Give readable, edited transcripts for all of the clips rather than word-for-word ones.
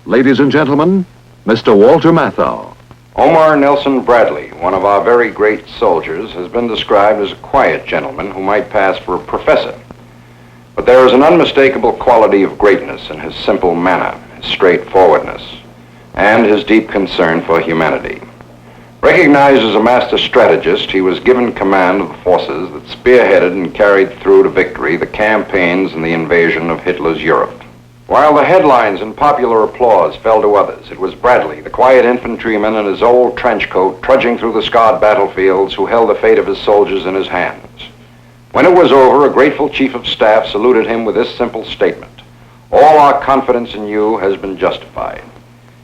Ladies and gentlemen, Mr. Walter Matthau. Omar Nelson Bradley, one of our very great soldiers, has been described as a quiet gentleman who might pass for a professor. But there is an unmistakable quality of greatness in his simple manner, his straightforwardness, and his deep concern for humanity. Recognized as a master strategist, he was given command of the forces that spearheaded and carried through to victory the campaigns and the invasion of Hitler's Europe. While the headlines and popular applause fell to others, it was Bradley, the quiet infantryman in his old trench coat, trudging through the scarred battlefields, who held the fate of his soldiers in his hands. When it was over, a grateful chief of staff saluted him with this simple statement: "All our confidence in you has been justified."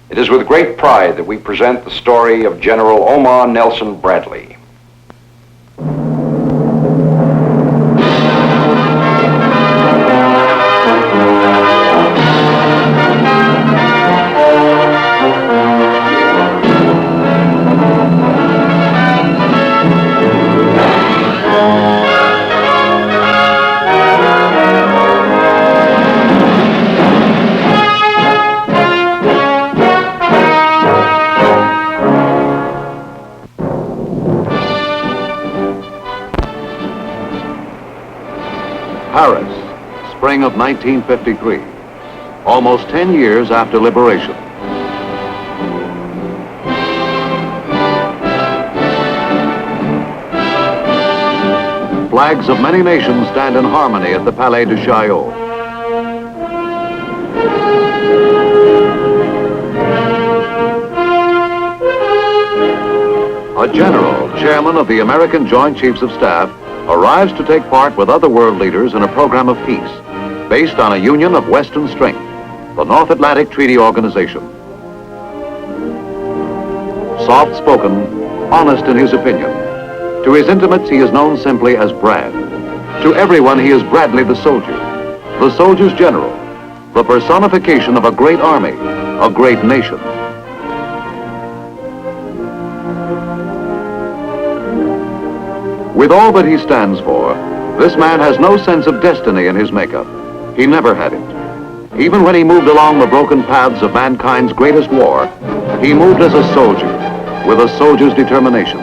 It is with great pride that we present the story of General Omar Nelson Bradley. Paris, spring of 1953, almost 10 years after liberation. Flags of many nations stand in harmony at the Palais de Chaillot. A general, chairman of the American Joint Chiefs of Staff, arrives to take part with other world leaders in a program of peace based on a union of Western strength, the North Atlantic Treaty Organization. Soft-spoken, honest in his opinion. To his intimates, he is known simply as Brad. To everyone, he is Bradley the soldier's general, the personification of a great army, a great nation. With all that he stands for, this man has no sense of destiny in his makeup. He never had it. Even when he moved along the broken paths of mankind's greatest war, he moved as a soldier, with a soldier's determination.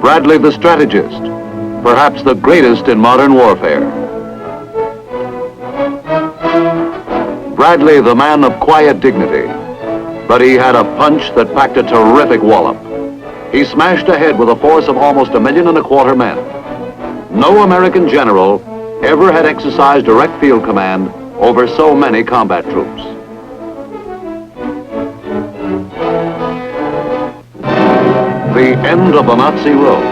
Bradley the strategist, perhaps the greatest in modern warfare. Bradley the man of quiet dignity, but he had a punch that packed a terrific wallop. He smashed ahead with a force of almost 1.25 million men. No American general ever had exercised direct field command over so many combat troops. The end of the Nazi road.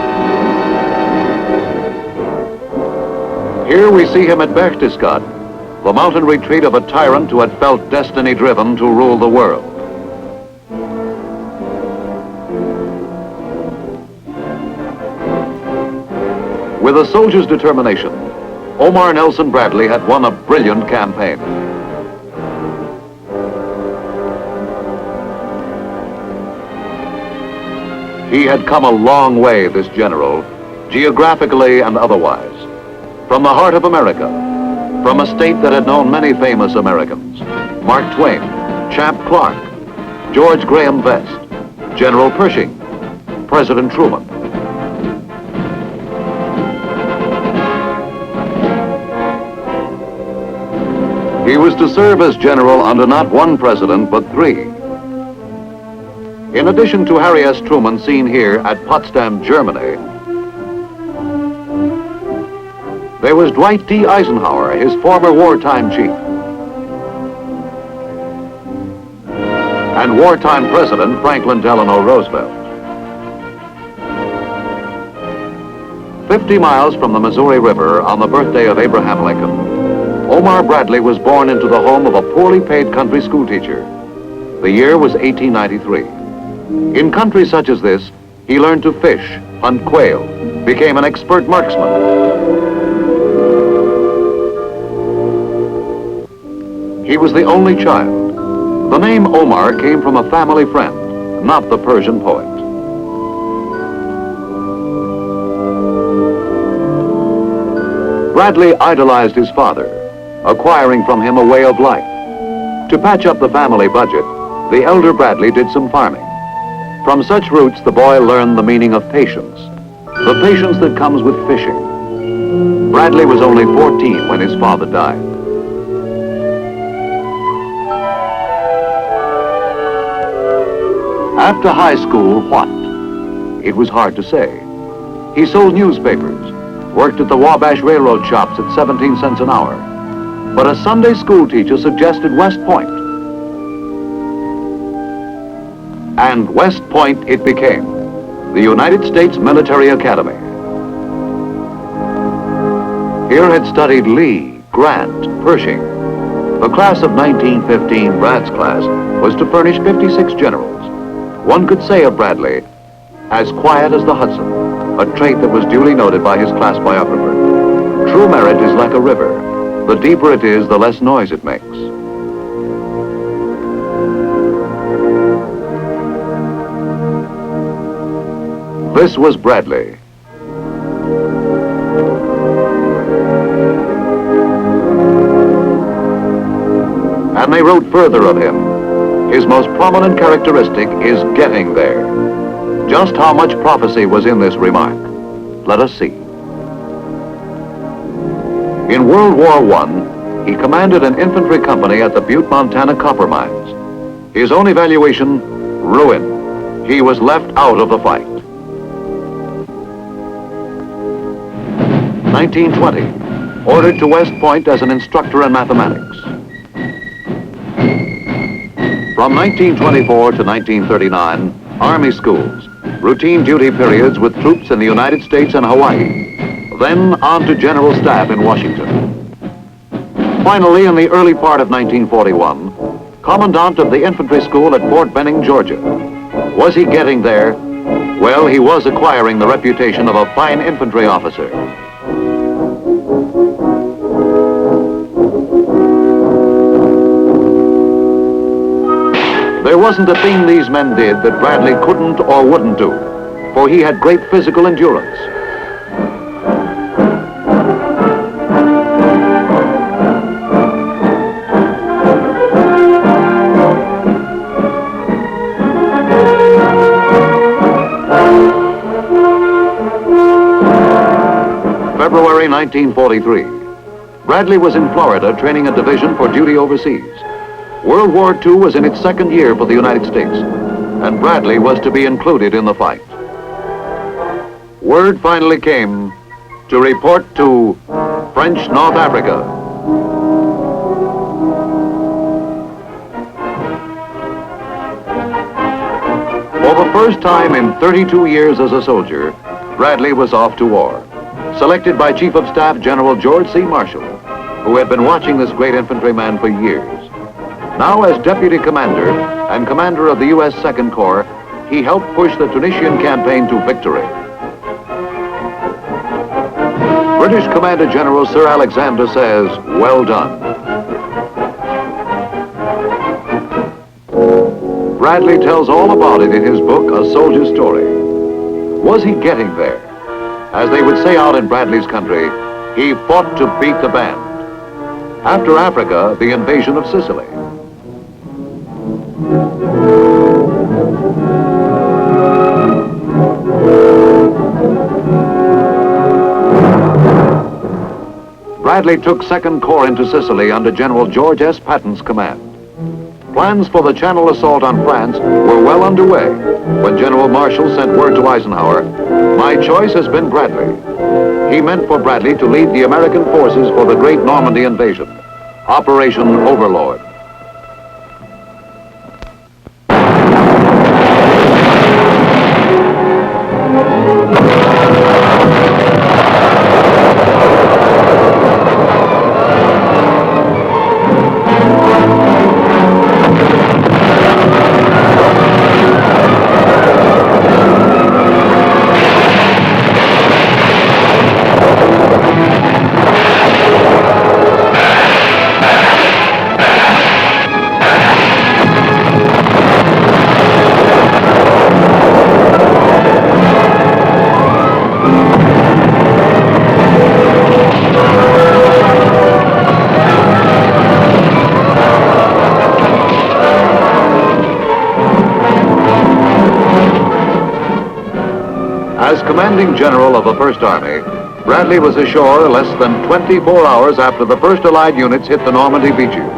Here we see him at Berchtesgaden, the mountain retreat of a tyrant who had felt destiny driven to rule the world. With a soldier's determination, Omar Nelson Bradley had won a brilliant campaign. He had come a long way, this general, geographically and otherwise, from the heart of America, from a state that had known many famous Americans: Mark Twain, Champ Clark, George Graham Best, General Pershing, President Truman. He was to serve as general under not one president, but 3. In addition to Harry S. Truman, seen here at Potsdam, Germany, there was Dwight D. Eisenhower, his former wartime chief, and wartime President Franklin Delano Roosevelt. 50 miles from the Missouri River, on the birthday of Abraham Lincoln, Omar Bradley was born into the home of a poorly paid country schoolteacher. The year was 1893. In country such as this, he learned to fish, hunt quail, became an expert marksman. He was the only child. The name Omar came from a family friend, not the Persian poet. Bradley idolized his father, acquiring from him a way of life. To patch up the family budget, the elder Bradley did some farming. From such roots, the boy learned the meaning of patience, the patience that comes with fishing. Bradley was only 14 when his father died. After high school, what? It was hard to say. He sold newspapers, worked at the Wabash Railroad shops at 17 cents an hour. But a Sunday school teacher suggested West Point. And West Point it became, the United States Military Academy. Here had studied Lee, Grant, Pershing. The class of 1915, Brad's class, was to furnish 56 generals. One could say of Bradley, as quiet as the Hudson, a trait that was duly noted by his class biographer. True merit is like a river. The deeper it is, the less noise it makes. This was Bradley. And they wrote further of him. His most prominent characteristic is getting there. Just how much prophecy was in this remark? Let us see. In World War I, he commanded an infantry company at the Butte, Montana copper mines. His own evaluation, ruin. He was left out of the fight. 1920, ordered to West Point as an instructor in mathematics. From 1924 to 1939, Army schools, routine duty periods with troops in the United States and Hawaii. Then on to General Staff in Washington. Finally, in the early part of 1941, Commandant of the Infantry School at Fort Benning, Georgia. Was he getting there? Well, he was acquiring the reputation of a fine infantry officer. There wasn't a thing these men did that Bradley couldn't or wouldn't do, for he had great physical endurance. February 1943. Bradley was in Florida training a division for duty overseas. World War II was in its second year for the United States, and Bradley was to be included in the fight. Word finally came to report to French North Africa. For the first time in 32 years as a soldier, Bradley was off to war. Selected by Chief of Staff General George C. Marshall, who had been watching this great infantryman for years. Now as Deputy Commander and Commander of the U.S. Second Corps, he helped push the Tunisian campaign to victory. British Commander General Sir Alexander says, well done. Bradley tells all about it in his book, A Soldier's Story. Was he getting there? As they would say out in Bradley's country, he fought to beat the band. After Africa, the invasion of Sicily. Bradley took Second Corps into Sicily under General George S. Patton's command. Plans for the Channel assault on France were well underway when General Marshall sent word to Eisenhower, "My choice has been Bradley." He meant for Bradley to lead the American forces for the great Normandy invasion, Operation Overlord. commanding general of the First Army, Bradley was ashore less than 24 hours after the first Allied units hit the Normandy beaches.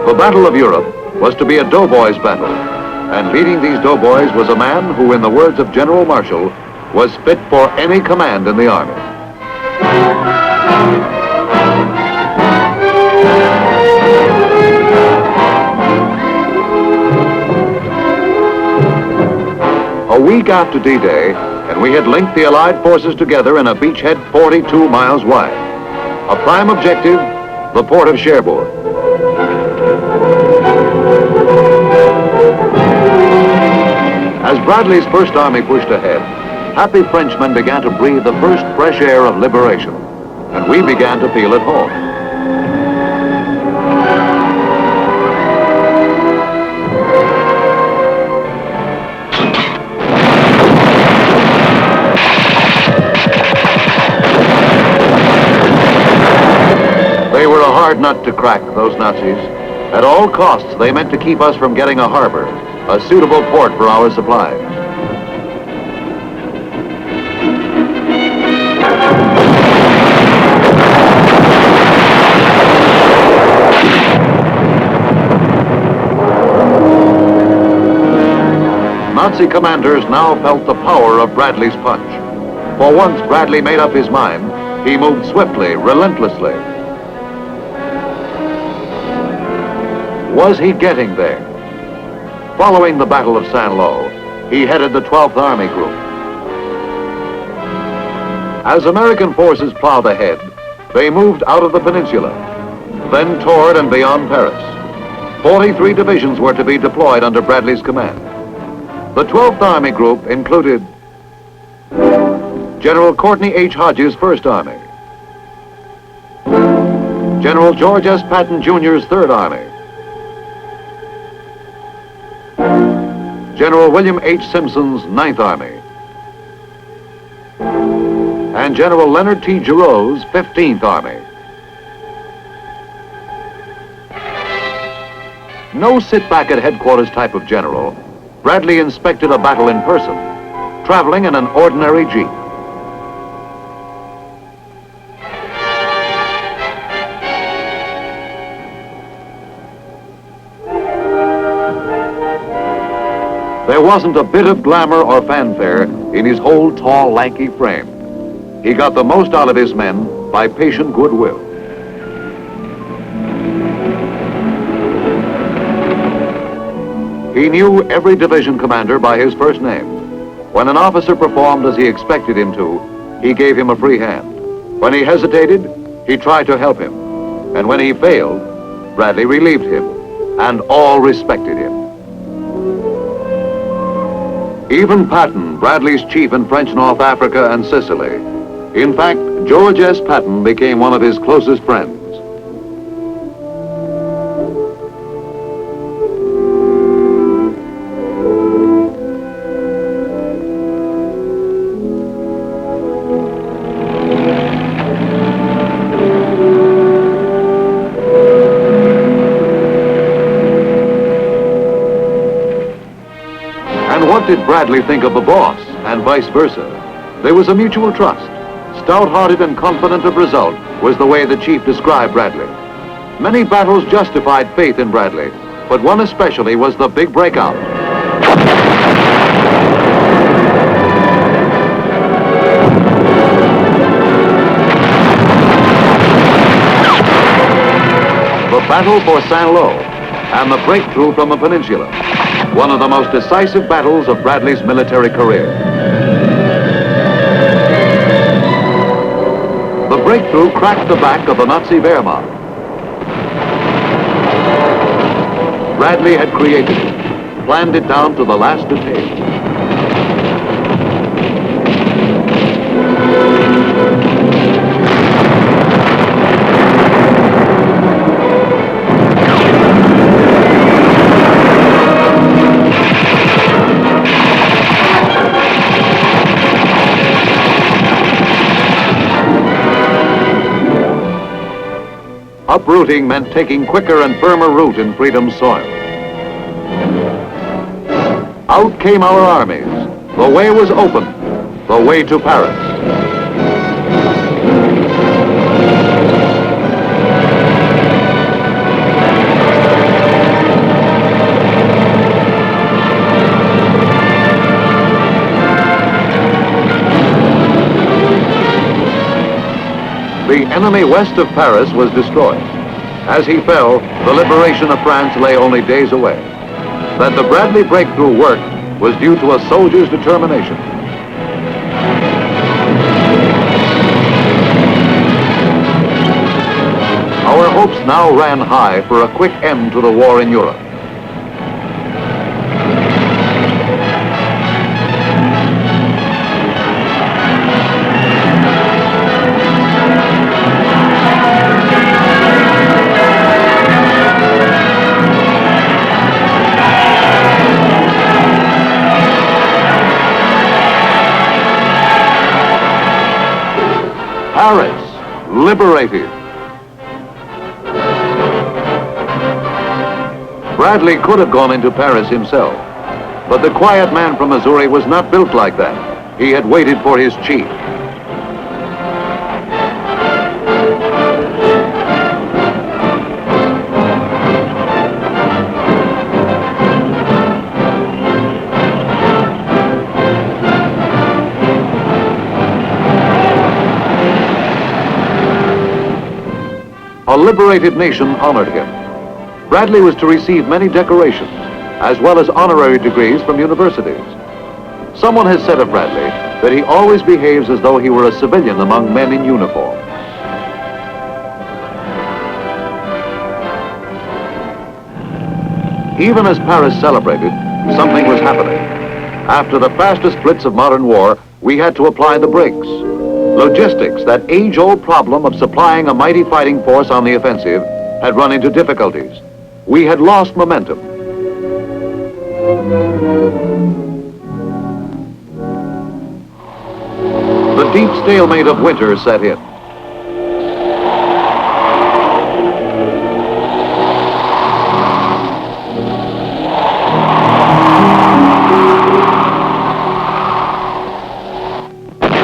The Battle of Europe was to be a doughboys battle, and leading these doughboys was a man who, in the words of General Marshall, was fit for any command in the Army. A week after D-Day, and we had linked the Allied forces together in a beachhead 42 miles wide. A prime objective, the port of Cherbourg. As Bradley's First Army pushed ahead, happy Frenchmen began to breathe the first fresh air of liberation, and we began to feel at home. They were a hard nut to crack, those Nazis. At all costs, they meant to keep us from getting a harbor, a suitable port for our supplies. Nazi commanders now felt the power of Bradley's punch. For once Bradley made up his mind, he moved swiftly, relentlessly. Was he getting there? Following the Battle of Saint-Lô, he headed the 12th Army Group. As American forces plowed ahead, they moved out of the peninsula, then toward and beyond Paris. 43 divisions were to be deployed under Bradley's command. The 12th Army Group included General Courtney H. Hodges' First Army, General George S. Patton Jr.'s Third Army, General William H. Simpson's Ninth Army, and General Leonard T. Giroux' 15th Army. No sit-back at headquarters type of general, Bradley inspected a battle in person, traveling in an ordinary Jeep. There wasn't a bit of glamour or fanfare in his whole tall, lanky frame. He got the most out of his men by patient goodwill. He knew every division commander by his first name. When an officer performed as he expected him to, he gave him a free hand. When he hesitated, he tried to help him. And when he failed, Bradley relieved him, and all respected him. Even Patton, Bradley's chief in French North Africa and Sicily. In fact, George S. Patton became one of his closest friends. What did Bradley think of the boss, and vice versa? There was a mutual trust. Stout-hearted and confident of result was the way the chief described Bradley. Many battles justified faith in Bradley, but one especially was the big breakout. The battle for Saint-Lô and the breakthrough from the peninsula. One of the most decisive battles of Bradley's military career. The breakthrough cracked the back of the Nazi Wehrmacht. Bradley had created it, planned it down to the last detail. Uprooting meant taking quicker and firmer root in freedom's soil. Out came our armies, The way was open, the way to Paris. The enemy west of Paris was destroyed. As he fell, the liberation of France lay only days away. That the Bradley breakthrough worked was due to a soldier's determination. Our hopes now ran high for a quick end to the war in Europe. Paris, liberated. Bradley could have gone into Paris himself, but the quiet man from Missouri was not built like that. He had waited for his chief. A liberated nation honored him. Bradley was to receive many decorations, as well as honorary degrees from universities. Someone has said of Bradley that he always behaves as though he were a civilian among men in uniform. Even as Paris celebrated, something was happening. After the fastest blitz of modern war, we had to apply the brakes. Logistics, that age-old problem of supplying a mighty fighting force on the offensive, had run into difficulties. We had lost momentum. The deep stalemate of winter set in.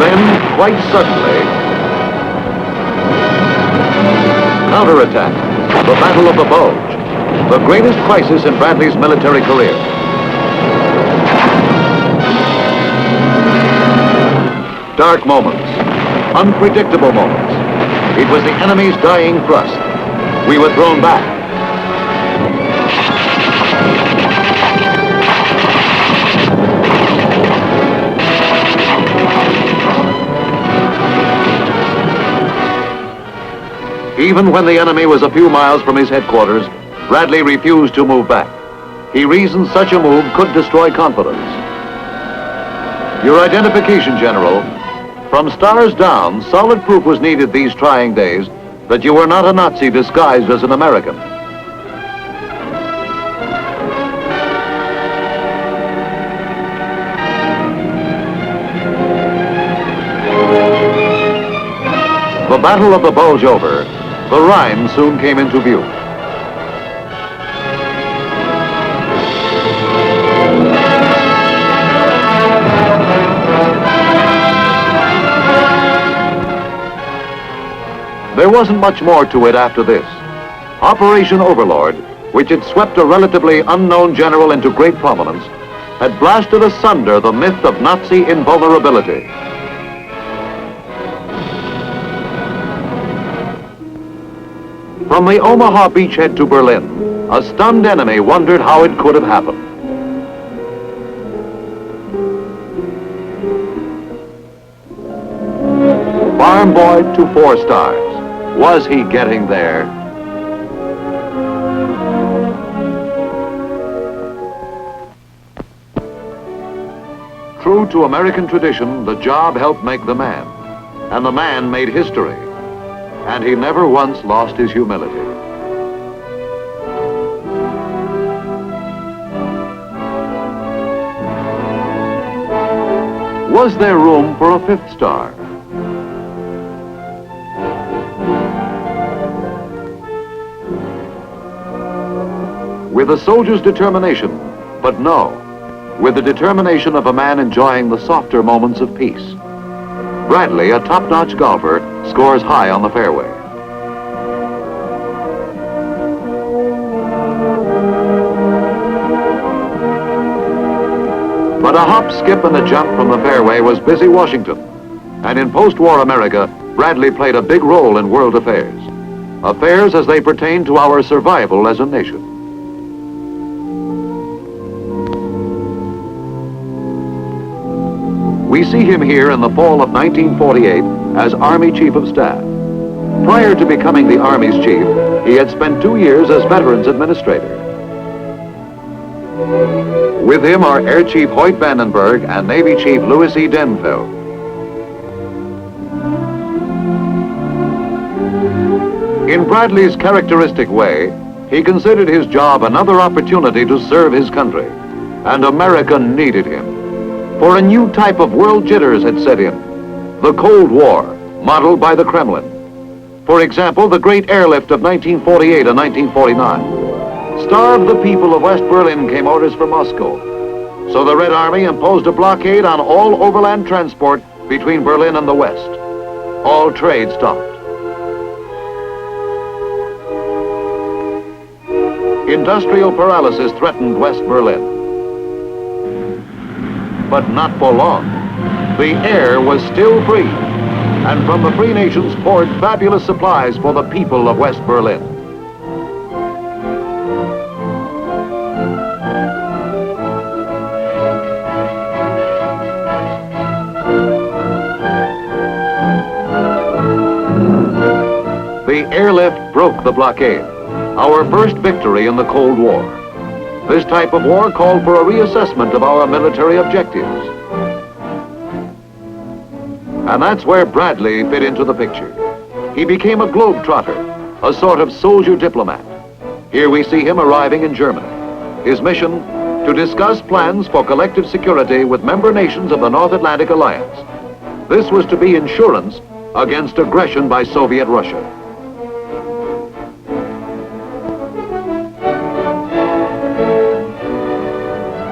Then, quite suddenly, counterattack, the Battle of the Bulge, the greatest crisis in Bradley's military career. Dark moments, unpredictable moments. It was the enemy's dying thrust. We were thrown back. Even when the enemy was a few miles from his headquarters, Bradley refused to move back. He reasoned such a move could destroy confidence. Your identification, General. From stars down, solid proof was needed these trying days that you were not a Nazi disguised as an American. The Battle of the Bulge over, the Rhine soon came into view. There wasn't much more to it after this. Operation Overlord, which had swept a relatively unknown general into great prominence, had blasted asunder the myth of Nazi invulnerability. From the Omaha beachhead to Berlin, a stunned enemy wondered how it could have happened. Farm boy to 4 stars. Was he getting there? True to American tradition, the job helped make the man, and the man made history. And he never once lost his humility. Was there room for a 5th star? With a soldier's determination, but no. with the determination of a man enjoying the softer moments of peace. Bradley, a top-notch golfer, scores high on the fairway. But a hop, skip, and a jump from the fairway was busy Washington. And in post-war America, Bradley played a big role in world affairs. Affairs as they pertain to our survival as a nation. We see him here in the fall of 1948 as Army Chief of Staff. Prior to becoming the Army's chief, he had spent 2 years as Veterans Administrator. With him are Air Chief Hoyt Vandenberg and Navy Chief Louis E. Denfeld. In Bradley's characteristic way, he considered his job another opportunity to serve his country, and America needed him. For a new type of world jitters had set in, the Cold War, modeled by the Kremlin. For example, the great airlift of 1948 and 1949. Starved the people of West Berlin came orders from Moscow. So the Red Army imposed a blockade on all overland transport between Berlin and the West. All trade stopped. Industrial paralysis threatened West Berlin. But not for long. The air was still free, and from the free nations poured fabulous supplies for the people of West Berlin. The airlift broke the blockade, our first victory in the Cold War. This type of war called for a reassessment of our military objectives. And that's where Bradley fit into the picture. He became a globetrotter, a sort of soldier diplomat. Here we see him arriving in Germany. His mission, to discuss plans for collective security with member nations of the North Atlantic Alliance. This was to be insurance against aggression by Soviet Russia.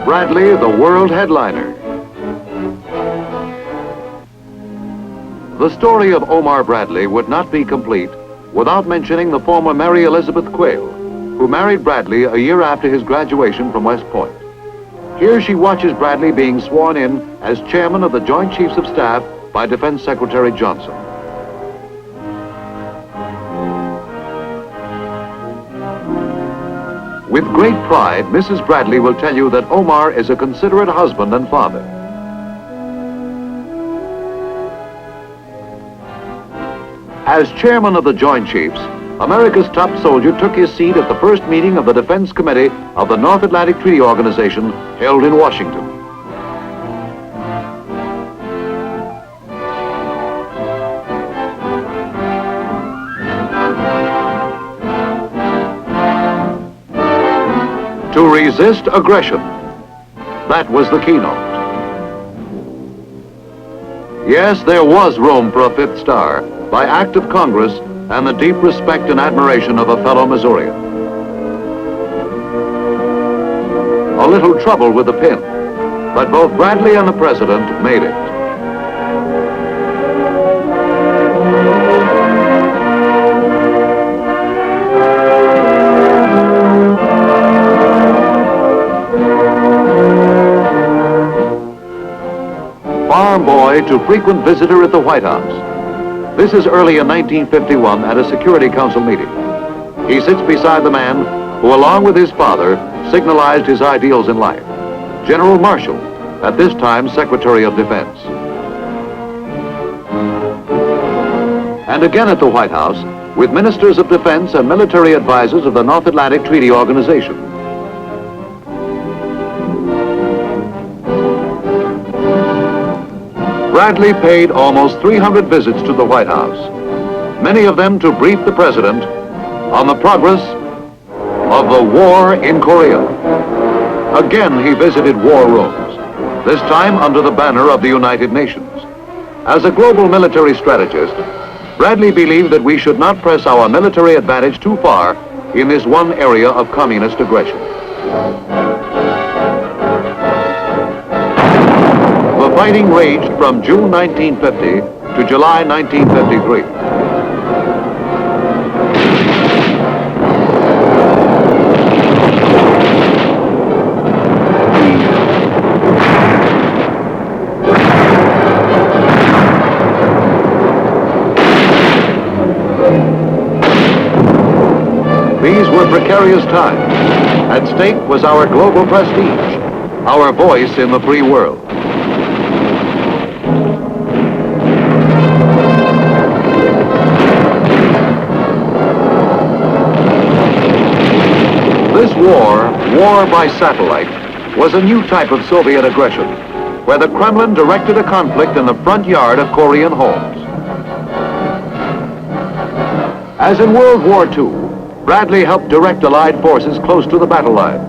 Bradley, the world headliner. The story of Omar Bradley would not be complete without mentioning the former Mary Elizabeth Quayle, who married Bradley a year after his graduation from West Point. Here she watches Bradley being sworn in as chairman of the Joint Chiefs of Staff by Defense Secretary Johnson. With great pride, Mrs. Bradley will tell you that Omar is a considerate husband and father. As chairman of the Joint Chiefs, America's top soldier took his seat at the first meeting of the Defense Committee of the North Atlantic Treaty Organization held in Washington. To resist aggression. That was the keynote. Yes, there was room for a fifth star by act of Congress and the deep respect and admiration of a fellow Missourian. A little trouble with the pin, but both Bradley and the president made it. Farm boy to frequent visitor at the White House. This is early in 1951 at a Security Council meeting. He sits beside the man who, along with his father, signalized his ideals in life, General Marshall, at this time Secretary of Defense. And again at the White House, with ministers of defense and military advisors of the North Atlantic Treaty Organization. Bradley paid almost 300 visits to the White House, many of them to brief the president on the progress of the war in Korea. Again, he visited war rooms, this time under the banner of the United Nations. As a global military strategist, Bradley believed that we should not press our military advantage too far in this one area of communist aggression. fighting raged from June 1950 to July 1953. These were precarious times. At stake was our global prestige, our voice in the free world. This war by satellite, was a new type of Soviet aggression, where the Kremlin directed a conflict in the front yard of Korean homes. As in World War II, Bradley helped direct Allied forces close to the battle lines.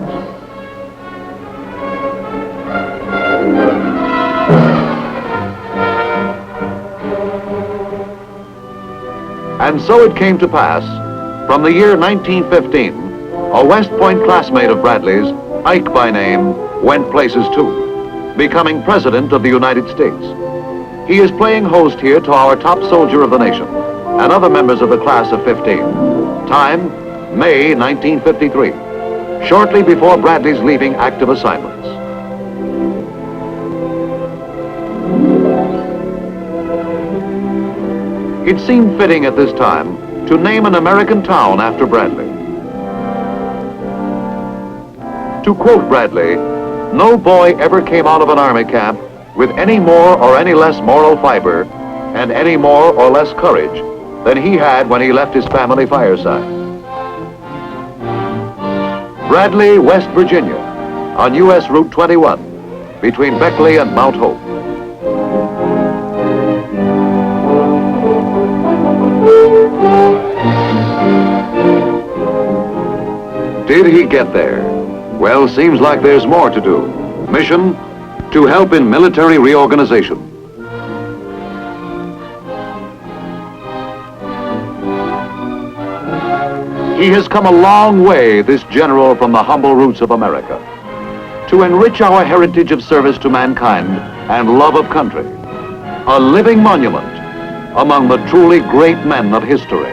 And so it came to pass, from the year 1915, a West Point classmate of Bradley's, Ike by name, went places too, becoming President of the United States. He is playing host here to our top soldier of the nation and other members of the class of 15. Time, May 1953, shortly before Bradley's leaving active assignments. It seemed fitting at this time to name an American town after Bradley. To quote Bradley, "No boy ever came out of an army camp with any more or any less moral fiber and any more or less courage than he had when he left his family fireside." Bradley, West Virginia, on U.S. Route 21, between Beckley and Mount Hope. Did he get there? Well, seems like there's more to do. Mission, to help in military reorganization. He has come a long way, this general from the humble roots of America, to enrich our heritage of service to mankind and love of country, a living monument among the truly great men of history.